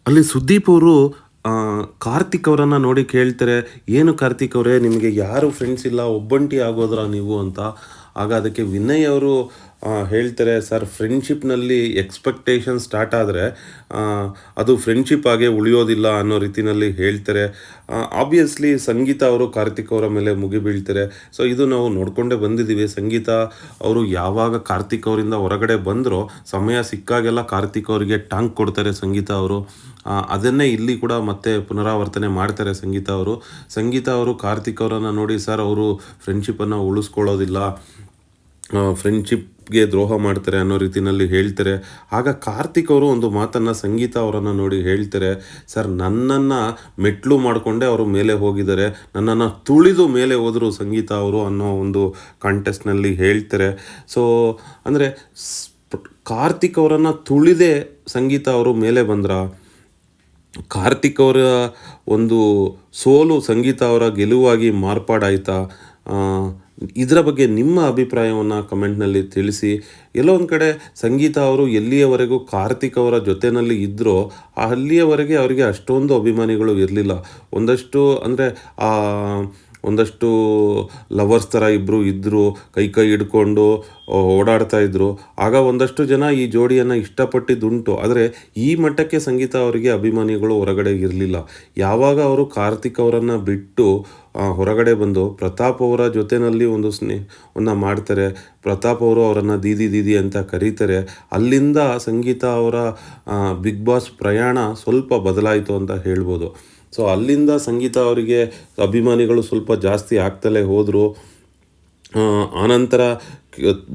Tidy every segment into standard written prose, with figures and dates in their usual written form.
ಅಲ್ಲಿ ಸುದೀಪ್ ಅವರು ಕಾರ್ತಿಕ್ ಅವರನ್ನು ನೋಡಿ ಕೇಳ್ತಾರೆ, "ಏನು ಕಾರ್ತಿಕ್ ಅವರೇ, ನಿಮಗೆ ಯಾರು ಫ್ರೆಂಡ್ಸ್ ಇಲ್ಲ, ಒಬ್ಬಂಟಿ ಆಗೋದ್ರಾ ನೀವು?" ಅಂತ. ಆಗ ಅದಕ್ಕೆ ವಿನಯ್ ಅವರು ಹೇಳ್ತಾರೆ, "ಸರ್, ಫ್ರೆಂಡ್‌ಶಿಪ್‌ನಲ್ಲಿ ಎಕ್ಸ್‌ಪೆಕ್ಟೇಷನ್ ಸ್ಟಾರ್ಟ್ ಆದರೆ ಅದು ಫ್ರೆಂಡ್‌ಶಿಪ್ ಆಗೇ ಉಳಿಯೋದಿಲ್ಲ" ಅನ್ನೋ ರೀತಿನಲ್ಲಿ ಹೇಳ್ತಾರೆ. ಆಬ್ವಿಯಸ್ಲಿ ಸಂಗೀತ ಅವರು ಕಾರ್ತಿಕ್ ಅವರ ಮೇಲೆ ಮುಗಿಬೀಳ್ತಾರೆ. ಸೊ ಇದು ನಾವು ನೋಡಿಕೊಂಡೇ ಬಂದಿದ್ದೀವಿ. ಸಂಗೀತ ಅವರು ಯಾವಾಗ ಕಾರ್ತಿಕ್ ಅವರಿಂದ ಹೊರಗಡೆ ಬಂದರೋ, ಸಮಯ ಸಿಕ್ಕಾಗೆಲ್ಲ ಕಾರ್ತಿಕ್ ಅವರಿಗೆ ಟಾಂಗ್ ಕೊಡ್ತಾರೆ ಸಂಗೀತ ಅವರು. ಅದನ್ನೇ ಇಲ್ಲಿ ಕೂಡ ಮತ್ತೆ ಪುನರಾವರ್ತನೆ ಮಾಡ್ತಾರೆ ಸಂಗೀತ ಅವರು. ಸಂಗೀತ ಅವರು ಕಾರ್ತಿಕ್ ಅವರನ್ನು ನೋಡಿ, "ಸರ್, ಅವರು ಫ್ರೆಂಡ್‌ಶಿಪ್ಪನ್ನು ಉಳಿಸ್ಕೊಳ್ಳೋದಿಲ್ಲ, ಫ್ರೆಂಡ್‌ಶಿಪ್‌ಗೆ ದ್ರೋಹ ಮಾಡ್ತಾರೆ" ಅನ್ನೋ ರೀತಿಯಲ್ಲಿ ಹೇಳ್ತಾರೆ. ಆಗ ಕಾರ್ತಿಕ್ ಅವರು ಒಂದು ಮಾತನ್ನು ಸಂಗೀತ ಅವರನ್ನು ನೋಡಿ ಹೇಳ್ತಾರೆ, "ಸರ್, ನನ್ನನ್ನು ಮೆಟ್ಲು ಮಾಡಿಕೊಂಡೇ ಅವರು ಮೇಲೆ ಹೋಗಿದ್ದಾರೆ, ನನ್ನನ್ನು ತುಳಿದು ಮೇಲೆ ಹೋದರು ಸಂಗೀತ ಅವರು" ಅನ್ನೋ ಒಂದು ಕಾಂಟೆಸ್ಟ್‌ನಲ್ಲಿ ಹೇಳ್ತಾರೆ. ಸೊ ಅಂದರೆ ಕಾರ್ತಿಕ್ ಅವರನ್ನು ತುಳಿದೇ ಸಂಗೀತ ಅವರು ಮೇಲೆ ಬಂದ್ರಾ? ಕಾರ್ತಿಕ್ ಅವರ ಒಂದು ಸೋಲು ಸಂಗೀತ ಅವರ ಗೆಲುವಾಗಿ ಮಾರ್ಪಾಡಾಯಿತಾ? ಆ, ಇದರ ಬಗ್ಗೆ ನಿಮ್ಮ ಅಭಿಪ್ರಾಯವನ್ನು ಕಮೆಂಟ್ನಲ್ಲಿ ತಿಳಿಸಿ. ಎಲ್ಲೋ ಒಂದು ಕಡೆ ಸಂಗೀತ ಅವರು ಎಲ್ಲಿಯವರೆಗೂ ಕಾರ್ತಿಕ್ ಅವರ ಜೊತೆಯಲ್ಲಿ ಇದ್ದರೋ ಅಲ್ಲಿಯವರೆಗೆ ಅವರಿಗೆ ಅಷ್ಟೊಂದು ಅಭಿಮಾನಿಗಳು ಇರಲಿಲ್ಲ. ಒಂದಷ್ಟು ಅಂದರೆ ಒಂದಷ್ಟು ಲವರ್ಸ್ ಥರ ಇಬ್ಬರು ಇದ್ದರು, ಕೈ ಕೈ ಹಿಡ್ಕೊಂಡು ಓಡಾಡ್ತಾ ಇದ್ದರು. ಆಗ ಒಂದಷ್ಟು ಜನ ಈ ಜೋಡಿಯನ್ನು ಇಷ್ಟಪಟ್ಟಿದ್ದುಂಟು. ಆದರೆ ಈ ಮಟ್ಟಕ್ಕೆ ಸಂಗೀತ ಅವರಿಗೆ ಅಭಿಮಾನಿಗಳು ಹೊರಗಡೆ ಇರಲಿಲ್ಲ. ಯಾವಾಗ ಅವರು ಕಾರ್ತಿಕ್ ಅವರನ್ನು ಬಿಟ್ಟು ಹೊರಗಡೆ ಬಂದು ಪ್ರತಾಪ್ ಅವರ ಜೊತೆಯಲ್ಲಿ ಒಂದು ಸ್ನೇಹವನ್ನು ಮಾಡ್ತಾರೆ, ಪ್ರತಾಪ್ ಅವರು ಅವರನ್ನು ದೀದಿ ದೀದಿ ಅಂತ ಕರೀತಾರೆ, ಅಲ್ಲಿಂದ ಸಂಗೀತ ಅವರ ಬಿಗ್ ಬಾಸ್ ಪ್ರಯಾಣ ಸ್ವಲ್ಪ ಬದಲಾಯಿತು ಅಂತ ಹೇಳ್ಬೋದು. ಸೊ ಅಲ್ಲಿಂದ ಸಂಗೀತ ಅವರಿಗೆ ಅಭಿಮಾನಿಗಳು ಸ್ವಲ್ಪ ಜಾಸ್ತಿ ಆಗ್ತಲೇ ಹೋದರು. ಆನಂತರ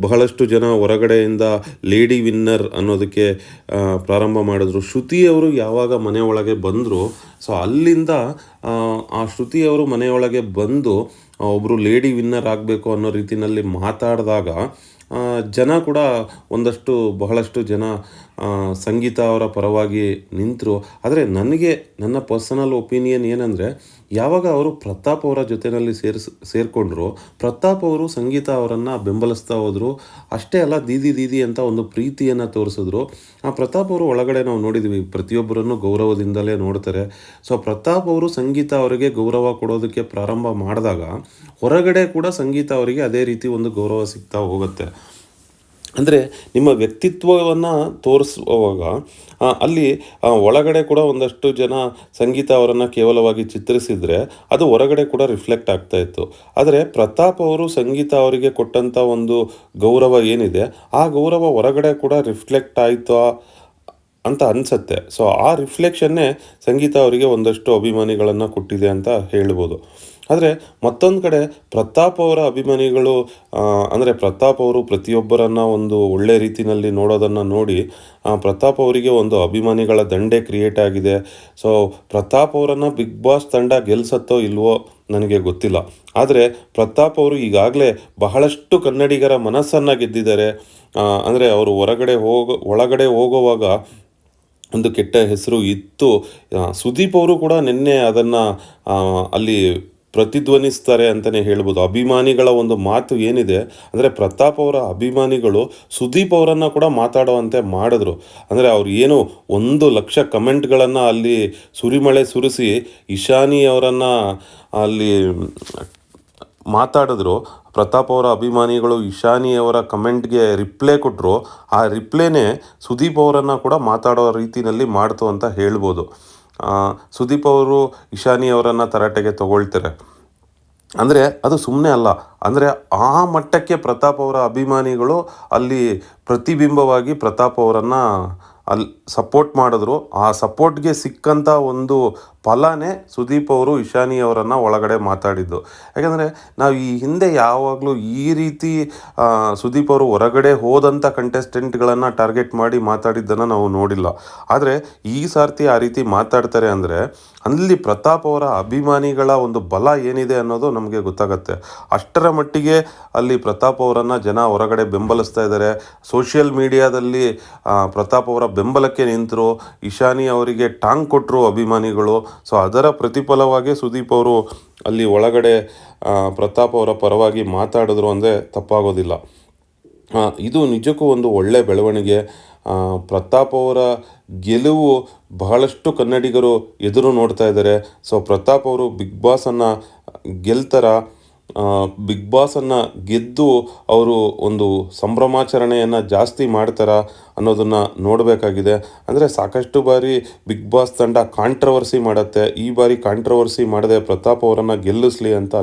ಬಹಳಷ್ಟು ಜನ ಹೊರಗಡೆಯಿಂದ ಲೇಡಿ ವಿನ್ನರ್ ಅನ್ನೋದಕ್ಕೆ ಪ್ರಾರಂಭ ಮಾಡಿದ್ರು. ಶ್ರುತಿ ಅವರು ಯಾವಾಗ ಮನೆ ಒಳಗೆ ಬಂದರು, ಸೊ ಅಲ್ಲಿಂದ ಆ ಶ್ರುತಿ ಅವರು ಮನೆಯೊಳಗೆ ಬಂದು ಒಬ್ಬರು ಲೇಡಿ ವಿನ್ನರ್ ಆಗಬೇಕು ಅನ್ನೋ ರೀತಿಯಲ್ಲಿ ಮಾತಾಡಿದಾಗ ಜನ ಕೂಡ ಬಹಳಷ್ಟು ಜನ ಸಂಗೀತ ಅವರ ಪರವಾಗಿ ನಿಂತರು. ಆದರೆ ನನಗೆ ನನ್ನ ಪರ್ಸನಲ್ ಒಪಿನಿಯನ್ ಏನಂದರೆ, ಯಾವಾಗ ಅವರು ಪ್ರತಾಪ್ ಅವರ ಜೊತೆಯಲ್ಲಿ ಸೇರಿಕೊಂಡ್ರು, ಪ್ರತಾಪ್ ಅವರು ಸಂಗೀತ ಅವರನ್ನು ಬೆಂಬಲಿಸ್ತಾ ಹೋದರು. ಅಷ್ಟೇ ಅಲ್ಲ, ದೀದಿ ದೀದಿ ಅಂತ ಒಂದು ಪ್ರೀತಿಯನ್ನು ತೋರಿಸಿದ್ರು. ಆ ಪ್ರತಾಪ್ ಅವರು ಒಳಗಡೆ ನಾವು ನೋಡಿದ್ವಿ, ಪ್ರತಿಯೊಬ್ಬರನ್ನು ಗೌರವದಿಂದಲೇ ನೋಡ್ತಾರೆ. ಸೊ ಪ್ರತಾಪ್ ಅವರು ಸಂಗೀತ ಅವರಿಗೆ ಗೌರವ ಕೊಡೋದಕ್ಕೆ ಪ್ರಾರಂಭ ಮಾಡಿದಾಗ ಹೊರಗಡೆ ಕೂಡ ಸಂಗೀತ ಅವರಿಗೆ ಅದೇ ರೀತಿ ಒಂದು ಗೌರವ ಸಿಗ್ತಾ ಹೋಗುತ್ತೆ. ಅಂದರೆ ನಿಮ್ಮ ವ್ಯಕ್ತಿತ್ವವನ್ನು ತೋರಿಸುವಾಗ ಅಲ್ಲಿ ಒಳಗಡೆ ಕೂಡ ಒಂದಷ್ಟು ಜನ ಸಂಗೀತ ಅವರನ್ನು ಕೇವಲವಾಗಿ ಚಿತ್ರಿಸಿದರೆ ಅದು ಹೊರಗಡೆ ಕೂಡ ರಿಫ್ಲೆಕ್ಟ್ ಆಗ್ತಾಯಿತ್ತು. ಆದರೆ ಪ್ರತಾಪ್ ಅವರು ಸಂಗೀತ ಅವರಿಗೆ ಕೊಟ್ಟಂಥ ಒಂದು ಗೌರವ ಏನಿದೆ, ಆ ಗೌರವ ಹೊರಗಡೆ ಕೂಡ ರಿಫ್ಲೆಕ್ಟ್ ಆಯಿತಾ ಅಂತ ಅನಿಸುತ್ತೆ. ಸೊ ಆ ರಿಫ್ಲೆಕ್ಷನ್ನೇ ಸಂಗೀತ ಅವರಿಗೆ ಒಂದಷ್ಟು ಅಭಿಮಾನಿಗಳನ್ನು ಕೊಟ್ಟಿದೆ ಅಂತ ಹೇಳ್ಬೋದು. ಆದರೆ ಮತ್ತೊಂದು ಕಡೆ ಪ್ರತಾಪ್ ಅವರ ಅಭಿಮಾನಿಗಳು ಅಂದರೆ ಪ್ರತಾಪ್ ಅವರು ಪ್ರತಿಯೊಬ್ಬರನ್ನು ಒಂದು ಒಳ್ಳೆ ರೀತಿಯಲ್ಲಿ ನೋಡೋದನ್ನು ನೋಡಿ ಪ್ರತಾಪ್ ಅವರಿಗೆ ಒಂದು ಅಭಿಮಾನಿಗಳ ದಂಡೇ ಕ್ರಿಯೇಟ್ ಆಗಿದೆ. ಸೊ ಪ್ರತಾಪ್ ಅವರನ್ನು ಬಿಗ್ ಬಾಸ್ ತಂಡ ಗೆಲ್ಸತ್ತೋ ಇಲ್ವೋ ನನಗೆ ಗೊತ್ತಿಲ್ಲ. ಆದರೆ ಪ್ರತಾಪ್ ಅವರು ಈಗಾಗಲೇ ಬಹಳಷ್ಟು ಕನ್ನಡಿಗರ ಮನಸ್ಸನ್ನು ಗೆದ್ದಿದ್ದಾರೆ. ಅಂದರೆ ಅವರು ಒಳಗಡೆ ಹೋಗುವಾಗ ಒಂದು ಕೆಟ್ಟ ಹೆಸರು ಇತ್ತು. ಸುದೀಪ್ ಅವರು ಕೂಡ ನಿನ್ನೆ ಅದನ್ನು ಅಲ್ಲಿ ಪ್ರತಿಧ್ವನಿಸ್ತಾರೆ ಅಂತಲೇ ಹೇಳ್ಬೋದು. ಅಭಿಮಾನಿಗಳ ಒಂದು ಮಾತು ಏನಿದೆ ಅಂದರೆ, ಪ್ರತಾಪ್ ಅವರ ಅಭಿಮಾನಿಗಳು ಸುದೀಪ್ ಅವರನ್ನು ಕೂಡ ಮಾತಾಡುವಂತೆ ಮಾಡಿದ್ರು. ಅಂದರೆ ಅವ್ರು ಏನು 1,00,000 ಕಮೆಂಟ್ಗಳನ್ನು ಅಲ್ಲಿ ಸುರಿಮಳೆ ಸುರಿಸಿ ಇಶಾನಿ ಅವರನ್ನು ಅಲ್ಲಿ ಮಾತಾಡಿದ್ರು. ಪ್ರತಾಪ್ ಅವರ ಅಭಿಮಾನಿಗಳು ಇಶಾನಿ ಅವರ ಕಮೆಂಟ್ಗೆ ರಿಪ್ಲೈ ಕೊಟ್ಟರು. ಆ ರಿಪ್ಲೈನೇ ಸುದೀಪ್ ಅವರನ್ನು ಕೂಡ ಮಾತಾಡೋ ರೀತಿಯಲ್ಲಿ ಮಾಡ್ತು ಅಂತ ಹೇಳ್ಬೋದು. ಸುದೀಪ್ ಅವರು ಇಶಾನಿ ಅವರನ್ನು ತರಾಟೆಗೆ ತಗೊಳ್ತಾರೆ. ಅಂದರೆ ಅದು ಸುಮ್ಮನೆ ಅಲ್ಲ, ಅಂದರೆ ಆ ಮಟ್ಟಕ್ಕೆ ಪ್ರತಾಪ್ ಅವರ ಅಭಿಮಾನಿಗಳು ಅಲ್ಲಿ ಪ್ರತಿಬಿಂಬವಾಗಿ ಪ್ರತಾಪ್ ಅವರನ್ನು ಅಲ್ಲಿ ಸಪೋರ್ಟ್ ಮಾಡಿದ್ರು. ಆ ಸಪೋರ್ಟ್ಗೆ ಸಿಕ್ಕಂಥ ಒಂದು ಫಲನೇ ಸುದೀಪ್ ಅವರು ಇಶಾನಿ ಅವರನ್ನು ಒಳಗಡೆ ಮಾತಾಡಿದ್ದು. ಯಾಕಂದರೆ ನಾವು ಈ ಹಿಂದೆ ಯಾವಾಗಲೂ ಈ ರೀತಿ ಸುದೀಪ್ ಅವರು ಹೊರಗಡೆ ಹೋದಂಥ ಕಂಟೆಸ್ಟೆಂಟ್ಗಳನ್ನು ಟಾರ್ಗೆಟ್ ಮಾಡಿ ಮಾತಾಡಿದ್ದನ್ನು ನಾವು ನೋಡಿಲ್ಲ. ಆದರೆ ಈ ಸಾರ್ತಿ ಆ ರೀತಿ ಮಾತಾಡ್ತಾರೆ ಅಂದರೆ ಅಲ್ಲಿ ಪ್ರತಾಪ್ ಅವರ ಅಭಿಮಾನಿಗಳ ಒಂದು ಬಲ ಏನಿದೆ ಅನ್ನೋದು ನಮಗೆ ಗೊತ್ತಾಗತ್ತೆ. ಅಷ್ಟರ ಮಟ್ಟಿಗೆ ಅಲ್ಲಿ ಪ್ರತಾಪ್ ಅವರನ್ನು ಜನ ಹೊರಗಡೆ ಬೆಂಬಲಿಸ್ತಾ ಇದ್ದಾರೆ. ಸೋಷಿಯಲ್ ಮೀಡಿಯಾದಲ್ಲಿ ಪ್ರತಾಪ್ ಅವರ ಬೆಂಬಲಕ್ಕೆ ನಿಂತರು, ಇಶಾನಿ ಅವರಿಗೆ ಟಾಂಗ್ ಕೊಟ್ಟರು ಅಭಿಮಾನಿಗಳು. ಸೊ ಅದರ ಪ್ರತಿಫಲವಾಗಿ ಸುದೀಪ್ ಅವರು ಅಲ್ಲಿ ಒಳಗಡೆ ಪ್ರತಾಪ್ ಅವರ ಪರವಾಗಿ ಮಾತಾಡಿದ್ರು ಅಂದರೆ ತಪ್ಪಾಗೋದಿಲ್ಲ. ಇದು ನಿಜಕ್ಕೂ ಒಂದು ಒಳ್ಳೆ ಬೆಳವಣಿಗೆ. ಪ್ರತಾಪ್ ಅವರ ಗೆಲುವು ಬಹಳಷ್ಟು ಕನ್ನಡಿಗರು ಎದುರು ನೋಡ್ತಾ ಇದ್ದಾರೆ. ಸೊ ಪ್ರತಾಪ್ ಅವರು ಬಿಗ್ ಬಾಸನ್ನು ಗೆಲ್ತಾರ, ಬಿಗ್ ಬಾಸನ್ನು ಗೆದ್ದು ಅವರು ಒಂದು ಸಂಭ್ರಮಾಚರಣೆಯನ್ನು ಜಾಸ್ತಿ ಮಾಡ್ತಾರ ಅನ್ನೋದನ್ನು ನೋಡಬೇಕಾಗಿದೆ. ಅಂದರೆ ಸಾಕಷ್ಟು ಬಾರಿ ಬಿಗ್ ಬಾಸ್ ತಂಡ ಕಾಂಟ್ರವರ್ಸಿ ಮಾಡುತ್ತೆ. ಈ ಬಾರಿ ಕಾಂಟ್ರವರ್ಸಿ ಮಾಡದೆ ಪ್ರತಾಪ್ ಅವರನ್ನು ಗೆಲ್ಲಿಸ್ಲಿ ಅಂತ